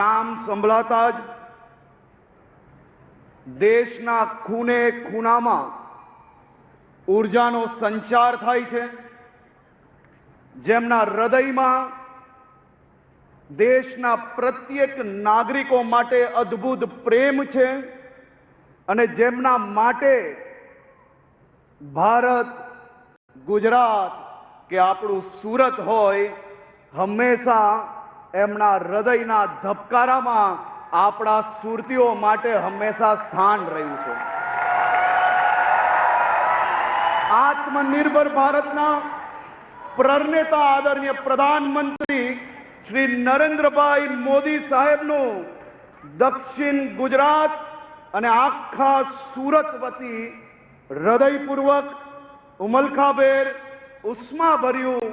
નામ સંભળાતા જ દેશના ખૂણે ખૂણામાં ઉર્જાનો સંચાર થાય છે, જેમના હૃદયમાં દેશના પ્રત્યેક નાગરિકો માટે અદ્ભુત પ્રેમ છે અને જેમના માટે ભારત, ગુજરાત કે આપણું સુરત હોય, હંમેશા એમના હૃદયના ધબકારામાં આપણા સુરતીઓ માટે હંમેશા સ્થાન રહ્યું છે। આત્મનિર્ભર ભારતના પ્રણેતા આદરણીય પ્રધાનમંત્રી શ્રી નરેન્દ્રભાઈ મોદી સાહેબનું દક્ષિણ ગુજરાત અને આખા સુરત વતી હૃદયપૂર્વક ઉમલખાભેર ઉષ્માભર્યું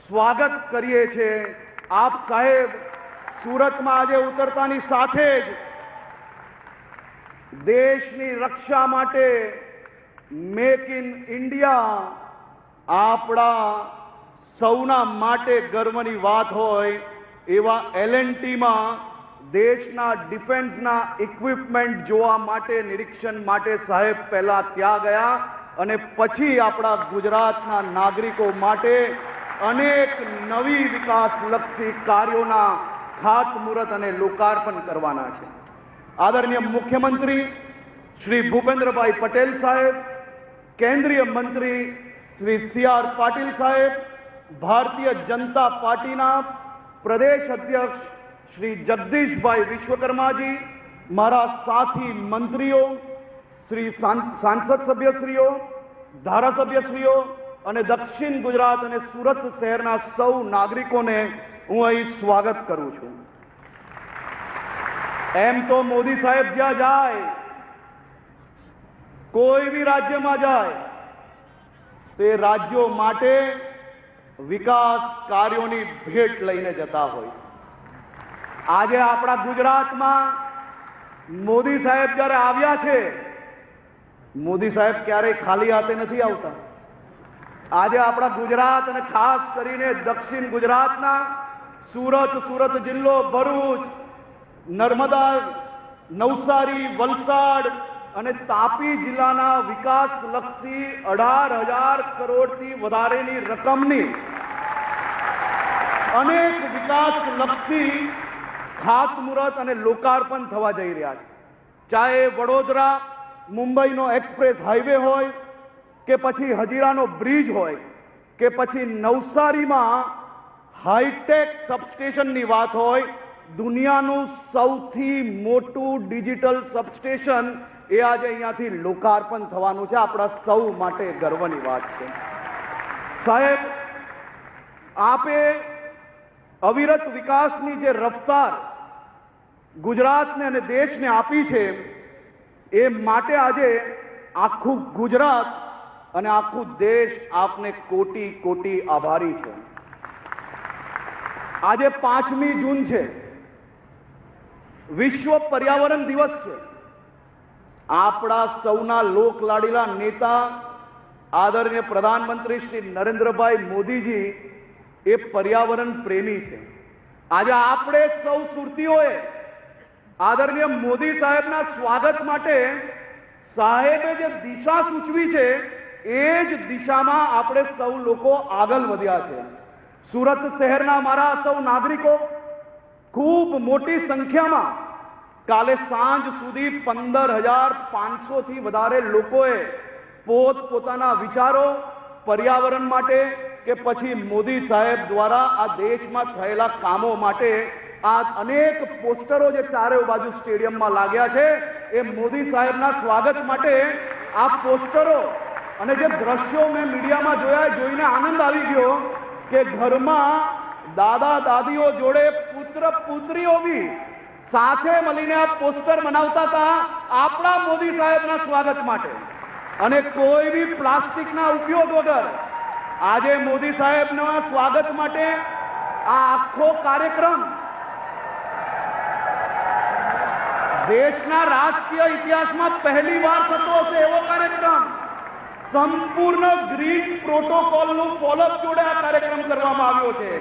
સ્વાગત કરીએ છીએ। આપ સાહેબ સુરતમાં આજે ઉતરતાની સાથે જ દેશની રક્ષા માટે મેક ઇન ઇન્ડિયા આપણા સૌના માટે ગર્વની વાત હોય એવા L&Tમાં દેશના ડિફેન્સના ઇક્વિપમેન્ટ જોવા માટે, નિરીક્ષણ માટે સાહેબ પહેલા ત્યાં ગયા અને પછી આપણા ગુજરાતના નાગરિકો માટે અનેક નવી વિકાસલક્ષી કાર્યોના ખાતમુહૂર્ત અને લોકાર્પણ કરવાના છે। આદરણીય મુખ્યમંત્રી શ્રી ભૂપેન્દ્રભાઈ પટેલ સાહેબ, કેન્દ્રીય મંત્રી શ્રી C.R. પાટીલ સાહેબ, ભારતીય જનતા પાર્ટીના પ્રદેશ અધ્યક્ષ શ્રી જગદીશભાઈ વિશ્વકર્માજી, મારા સાથી મંત્રીઓ, શ્રી સાંસદ સભ્યશ્રીઓ, ધારાસભ્યશ્રીઓ અને દક્ષિણ ગુજરાત અને સુરત શહેરના સૌ નાગરિકોને હું અહીં સ્વાગત કરું છું। એમ તો મોદી સાહેબ જ્યાં જાય, કોઈ બી રાજ્યમાં જાય, તે રાજ્યો માટે વિકાસ કાર્યોની ભેટ લઈને જતા હોય। આજે આપણા ગુજરાતમાં મોદી સાહેબ જ્યારે આવ્યા છે, મોદી સાહેબ ક્યારેય ખાલી હાથે નથી આવતા। આજે આપણા ગુજરાત અને ખાસ કરીને દક્ષિણ ગુજરાતના સુરત જિલ્લો, ભરૂચ, નર્મદા, નવસારી, વલસાડ અને તાપી જિલ્લાના વિકાસલક્ષી 18,000 કરોડથી વધારેની રકમની અનેક વિકાસલક્ષી ખાતમુહૂર્ત અને લોકાર્પણ થવા જઈ રહ્યા છે। ચાહે વડોદરા મુંબઈનો એક્સપ્રેસ હાઈવે હોય કે પછી હજીરાનો બ્રિજ હોય કે પછી નવસારીમાં હાઈટેક સબસ્ટેશનની વાત હોય, દુનિયાનું સૌથી મોટું ડિજિટલ સબસ્ટેશન એ આજે અહીંયાથી લોકાર્પણ થવાનું છે। આપણા સૌ માટે ગર્વની વાત છે। સાહેબ, આપે અવિરત વિકાસની જે રફતાર ગુજરાતને અને દેશને આપી છે, એ માટે આજે આખું ગુજરાત અને આખું દેશ આપને કોટી કોટી આભારી છે। આજે 5મી જૂન છે, વિશ્વ પર્યાવરણ દિવસ છે। આપણા સૌના લોકલાડીલા નેતા આદરણીય પ્રધાનમંત્રી શ્રી નરેન્દ્રભાઈ મોદીજી એ પર્યાવરણ પ્રેમી છે। આજે આપણે સૌ સુરતીઓએ આદરણીય મોદી સાહેબના સ્વાગત માટે સાહેબે જે દિશા સૂચવી છે, એ જ દિશામાં આપણે સૌ લોકો આગળ વધ્યા છે। સુરત શહેરના મારા સૌ નાગરિકો ખૂબ મોટી સંખ્યામાં કાલે સાંજ સુધી 15,500 થી વધારે લોકોએ પોતપોતાના વિચારો પર્યાવરણ માટે કે પછી મોદી સાહેબ દ્વારા આ દેશમાં થયેલા કામો માટે આ અનેક પોસ્ટરો જે ચારે બાજુ સ્ટેડિયમમાં લાગ્યા છે, એ મોદી સાહેબના સ્વાગત માટે આ પોસ્ટરો અને જે દ્રશ્યો મેં મીડિયામાં જોયા, જોઈને આનંદ આવી ગયો કે ઘરમાં દાદા દાદીઓ જોડે પુત્ર પુત્રીઓ બી સાથે મળીને આ પોસ્ટર બનાવતા હતા આપણા મોદી સાહેબના સ્વાગત માટે, અને કોઈ બી પ્લાસ્ટિકના ઉપયોગ વગર આજે મોદી સાહેબના સ્વાગત માટે આ આખો કાર્યક્રમ દેશના રાજકીય ઇતિહાસમાં પહેલી વાર થતો હશે એવો કાર્યક્રમ, સંપૂર્ણ ગ્રીન પ્રોટોકોલનું ફોલોઅપ જોડે આ કાર્યક્રમ કરવામાં આવ્યો છે।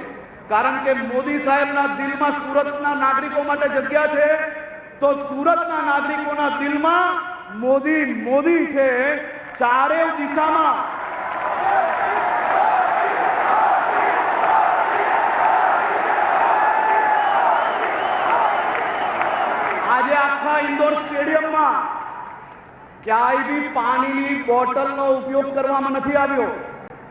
કારણ કે મોદી સાહેબના દિલમાં સુરતના નાગરિકો માટે જગ્યા છે, તો સુરતના નાગરિકોના દિલમાં મોદી મોદી છે. ચારેય દિશામાં આજે આખા ઇન્દોર સ્ટેડિયમમાં ક્યાંય બી પાણીની બોટલનો ઉપયોગ કરવામાં નથી આવ્યો.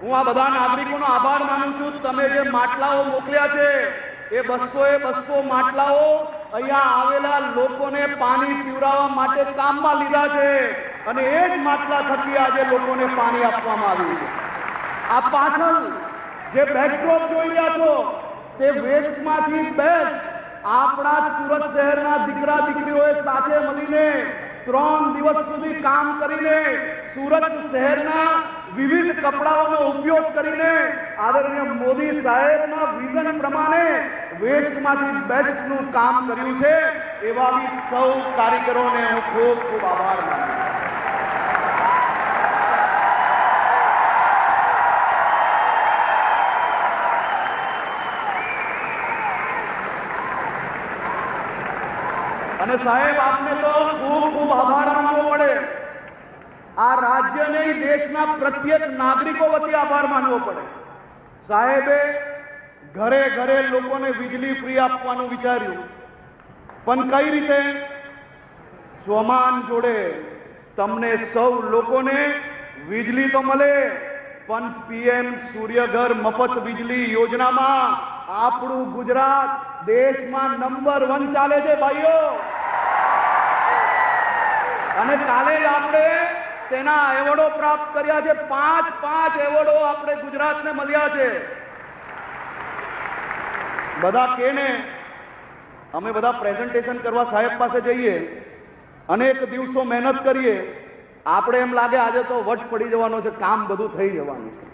હું આ બધા નાગરિકોનો આભાર માનું છું. તમે જે માટલાઓ મોકલ્યા છે એ 200 માટલાઓ અહીંયા આવેલા લોકોને પાણી પીવડાવવા માટે કામમાં લીધા છે અને એ જ માટલા થકી આજે લોકોને પાણી આપવામાં આવ્યું છે. આ પાછળ જે બેકડ્રોપ જોઈ રહ્યા છો તે વેસ્ટમાંથી બેસ્ટ આપણા સુરત શહેરના દીકરા દીકરીઓએ સાથે મળીને 3 દિવસ સુધી કામ કરીને સુરત શહેરના વિવિધ કપડાઓનો ઉપયોગ કરીને આદરણીય મોદી સાહેબના વિઝન પ્રમાણે વેસ્ટમાંથી બેસ્ટનું કામ કર્યું છે. એવા બી સૌ કારીગરોને હું ખૂબ ખૂબ આભાર માનું છું. અને સાહેબ આપને તો ખૂબ ખૂબ આભાર માનવો પડે. આ રાજ્ય નહીં, દેશના પ્રત્યેક નાગરિકો વતી આભાર માનવો પડે. સાહેબે ઘરે ઘરે લોકોને વીજળી ફ્રી આપવાનું વિચાર્યું, પણ કઈ રીતે? સ્વમાન જોડે તમને સૌ લોકોને વીજળી તો મળે, પણ પીએમ સૂર્યઘર મફત વીજળી યોજનામાં આપણું ગુજરાત દેશમાં નંબર 1 ચાલે છે ભાઈઓ. અને કાલે જ આપણે તેના એવોર્ડો પ્રાપ્ત કર્યા છે. 5 એવોર્ડો આપણે ગુજરાતને મળ્યા છે. બધા કેને અમે બધા પ્રેઝન્ટેશન કરવા સાહેબ પાસે જઈએ, અનેક દિવસો મહેનત કરીએ, આપણે એમ લાગે આજે તો વટ પડી જવાનો છે, કામ બધું થઈ જવાનું છે.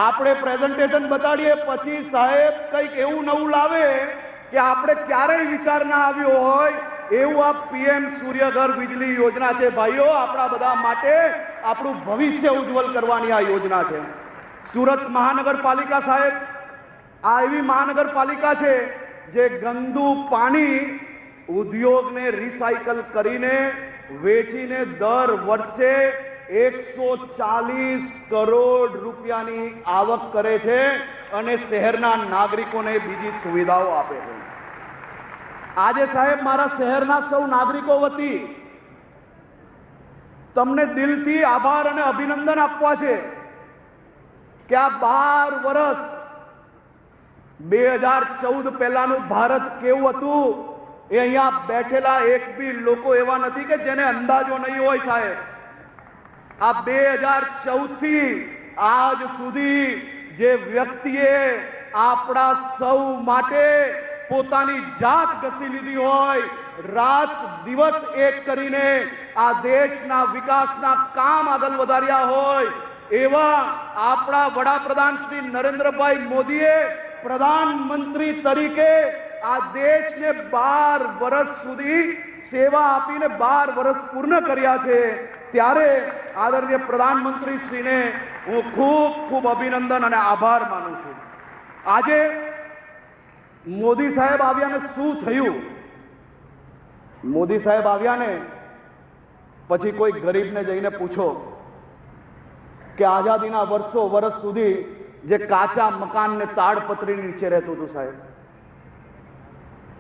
આપણે પ્રેઝન્ટેશન બતાડીએ પછી સાહેબ કંઈક એવું નવું લાવે કે આપણે ક્યારેય વિચાર ના આવ્યો હોય એવું આ પીએમ સૂર્યઘર વીજળી યોજના છે ભાઈઓ. આપણા બધા માટે આપણું ભવિષ્ય ઉજ્જવલ કરવાની આ યોજના છે. સુરત મહાનગરપાલિકા સાહેબ આ એવી મહાનગરપાલિકા છે જે ગંદુ પાણી ઉદ્યોગને રિસાયકલ કરીને વેચીને દર વર્ષે 140 કરોડ રૂપિયાની આવક કરે છે અને શહેરના નાગરિકોને બીજી સુવિધાઓ આપે છે. આજે સાહેબ મારા શહેરના સૌ નાગરિકો વતી તમને દિલથી આભાર અને અભિનંદન આપવા છે કે આ 12 વર્ષ 2014 પહેલાનું ભારત કેવું હતું એ અહીંયા બેઠેલા એક બી લોકો એવા નથી કે જેને અંદાજો નહીં હોય સાહેબ. આ 2014 થી આજ સુધી જે વ્યક્તિએ આપણા સૌ માટે પોતાની જાત ઘસી લીધી હોય, રાત દિવસ એક કરીને આ દેશના વિકાસના કામ આગળ વધાર્યા હોય, એવા આપણા વડાપ્રધાન શ્રી નરેન્દ્રભાઈ મોદીએ પ્રધાનમંત્રી તરીકે આ દેશને 12 વર્ષ સુધી સેવા આપીને 12 વર્ષ પૂર્ણ કર્યા છે. ત્યારે આદરણીય પ્રધાનમંત્રી શ્રીને હું ખૂબ ખૂબ અભિનંદન અને આભાર માનું છું. આજે મોદી સાહેબ આવ્યા ને શું થયું? મોદી સાહેબ આવ્યા ને પછી કોઈ ગરીબને જઈને પૂછો કે આઝાદીના વર્ષ સુધી જે કાચા મકાનને તાડપત્રી નીચે રહેતું હતું સાહેબ,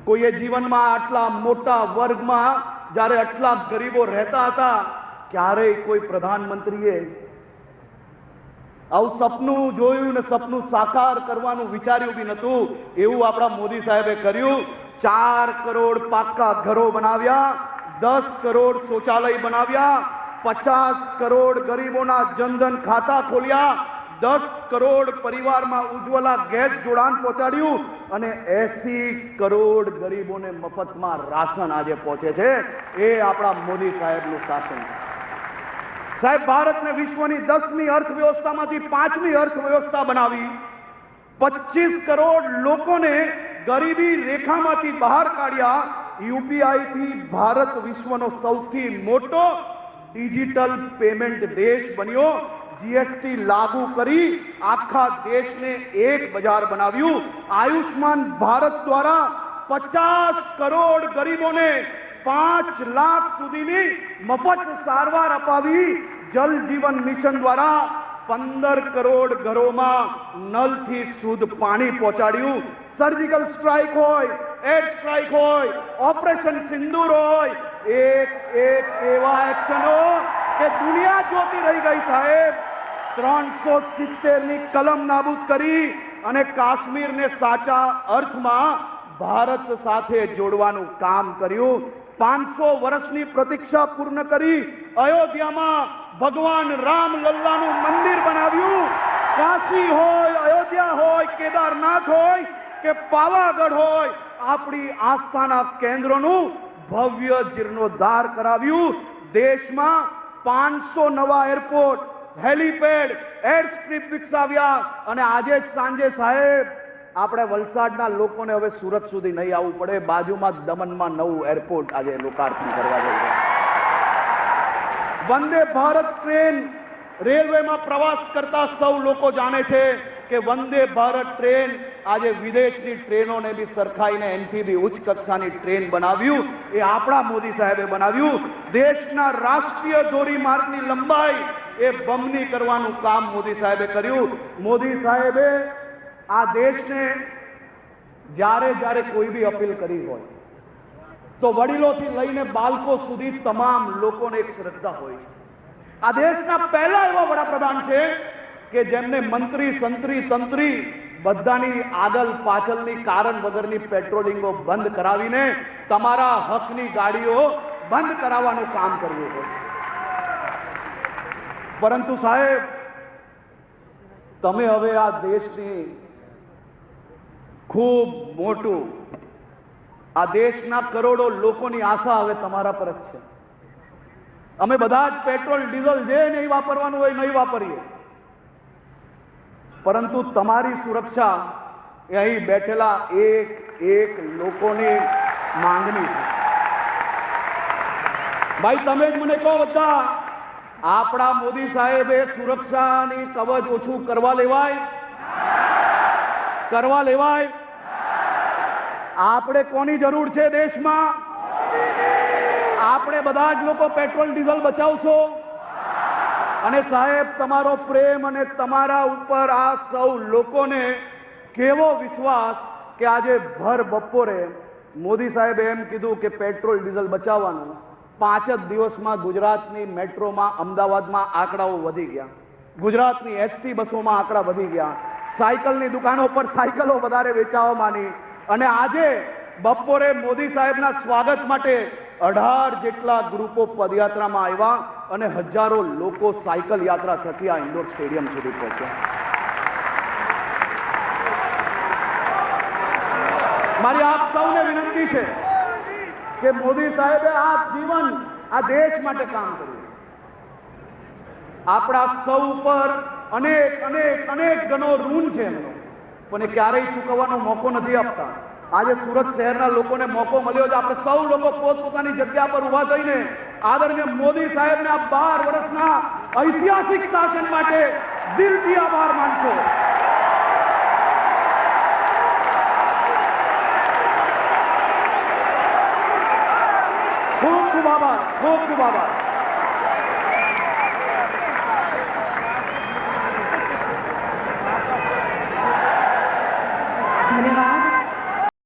કોઈએ જીવનમાં આટલા મોટા વર્ગમાં જ્યારે આટલા ગરીબો રહેતા હતા ક્યારેય કોઈ પ્રધાનમંત્રીએ આવું સપનું જોયું ને સપનું સાકાર કરવાનું વિચાર્યું બી નતું. એવું આપણા મોદી સાહેબે કર્યું. 4 કરોડ પાક્કા ઘરો બનાવ્યા, 10 કરોડ શૌચાલય બનાવ્યા, 50 કરોડ ગરીબોના જનધન ખાતા ખોલ્યા, 10 કરોડ પરિવારમાં ઉજ્જવલા ગેસ જોડાણ પહોંચાડ્યું અને 80 કરોડ ગરીબોને મફતમાં રાશન આજે પહોંચે છે. એ આપણા મોદી સાહેબનું શાસન છે. સાહેબ ભારતને વિશ્વની 10મી અર્થવ્યવસ્થામાંથી 5મી અર્થવ્યવસ્થા બનાવી, 25 કરોડ લોકોને ગરીબી રેખામાંથી બહાર કાઢ્યા. યુપીઆઈ થી ભારત વિશ્વનો સૌથી મોટો ડિજિટલ પેમેન્ટ દેશ બન્યો, જીએસટી લાગુ કરી આખા દેશને એક બજાર બનાવ્યું. આયુષ્માન ભારત દ્વારા 50 કરોડ ગરીબોને 5 લાખ સુધીની મફત સારવાર અપાવી. જલ જીવન મિશન દ્વારા 15 કરોડ ઘરોમાં નલથી શુદ્ધ પાણી પહોંચાડ્યું. સર્જિકલ સ્ટ્રાઇક હોય, એર સ્ટ્રાઇક હોય, ઓપરેશન સિંદૂર હોય, એક એવા એક્શનો કે દુનિયા જોતી રહી ગઈ સાહેબ. 370ની કલમ નાબૂદ કરી અને કાશ્મીરને સાચા અર્થમાં ભારત સાથે જોડવાનું કામ કર્યું. 500 વર્ષની પ્રતીક્ષા પૂર્ણ કરી અયોધ્યામાં ભગવાન રામ લલ્લાનું મંદિર બનાવ્યું. કાશી હોય, અયોધ્યા હોય, કેદારનાથ હોય કે પાવાગઢ હોય, આપણી આસ્થાના કેન્દ્રોનું ભવ્ય જીર્ણોદ્ધાર કરાવ્યું. દેશમાં 500 નવા એરપોર્ટ, હેલીપેડ, એર સ્ટ્રીપ વિકસાવ્યા. અને આજે જ સાંજે સાહેબ આપણે વલસાડના લોકોને હવે સુરત સુધી નહીં આવવું પડે. બાજુમાં દમણમાં નવું એરપોર્ટ આજે લોકાર્પણ કરવા જઈ રહ્યા. વંદે ભારત ટ્રેન, રેલવેમાં પ્રવાસ કરતા સૌ લોકો જાણે છે કે વંદે ભારત ટ્રેન આજે વિદેશની ટ્રેનોને બી સરખાઈને એનથી બી ઉચ્ચ કક્ષાની ટ્રેન બનાવ્યું. એ આપણા મોદી સાહેબે બનાવ્યું. દેશના રાષ્ટ્રીય ધોરીમાર્ગની લંબાઈ એ બમણી કરવાનું કામ મોદી સાહેબે કર્યું. મોદી સાહેબે આ દેશને જ્યારે જ્યારે કોઈ બી અપીલ કરી હોય તો વડીલોથી લઈને બાળકો સુધી તમામ લોકોને એક શ્રદ્ધા હોય છે. આ દેશના પહેલા એવા વડાપ્રધાન છે કે જેમને મંત્રી, સંત્રી, તંત્રી બધાની આગળ પાછળની કારણ વગરની પેટ્રોલિંગો બંધ કરાવીને તમારા હકની ગાડીઓ બંધ કરાવવાનું કામ કર્યું હોય. પરંતુ સાહેબ તમે હવે આ દેશની ખૂબ મોટું, આ દેશના કરોડો લોકોની આશા હવે તમારા પર જ છે. અમે બધા જ પેટ્રોલ ડીઝલ જે નહીં વાપરવાનું હોય નહીં વાપરીએ, પરંતુ તમારી સુરક્ષા એ અહીં બેઠેલા એક લોકોની માંગણી છે. ભાઈ તમે જ મને કહો બધા, આપણા મોદી સાહેબે સુરક્ષાની કવચ ઓછું કરવા લેવાય? આપણે કોની જરૂર છે દેશમાં? આપણે બધા જ લોકો પેટ્રોલ ડીઝલ બચાવશો. અને સાહેબ તમારો પ્રેમ અને તમારા ઉપર આ સૌ લોકોને કેવો વિશ્વાસ કે આજે ભર બપોરે મોદી સાહેબે એમ કીધું કે પેટ્રોલ ડીઝલ બચાવવાનું. 5 જ દિવસમાં ગુજરાતની મેટ્રોમાં, અમદાવાદમાં આંકડાઓ વધી ગયા. ગુજરાતની એસટી બસોમાં આંકડા વધી ગયા. સાયકલની દુકાનો પર સાયકલો વધારે વેચાવા માંડી. અને આજે બપોરે મોદી સાહેબના સ્વાગત માટે 18 જેટલા ગ્રુપો પદયાત્રામાં આવ્યા અને હજારો લોકો સાયકલ યાત્રા થકી આ ઇન્ડોર સ્ટેડિયમ સુધી પહોંચ્યા. મારી આપ સૌને વિનંતી છે કે મોદી સાહેબે આ જીવન આ દેશ માટે કામ કર્યું. આપણા સૌ ઉપર અનેક ગણો ઋણ છે એમનો, પણ એ ક્યારેય ચૂકવવાનો મોકો નથી આપતા. આજે સુરત શહેરના લોકોને મોકો મળ્યો છે. આપણે સૌ લોકો પોતપોતાની જગ્યા પર ઉભા થઈને આદરણીય મોદી સાહેબને આ 12 વર્ષના ઐતિહાસિક શાસન માટે દિલથી આભાર માનશો. ખૂબ ખૂબ આભાર.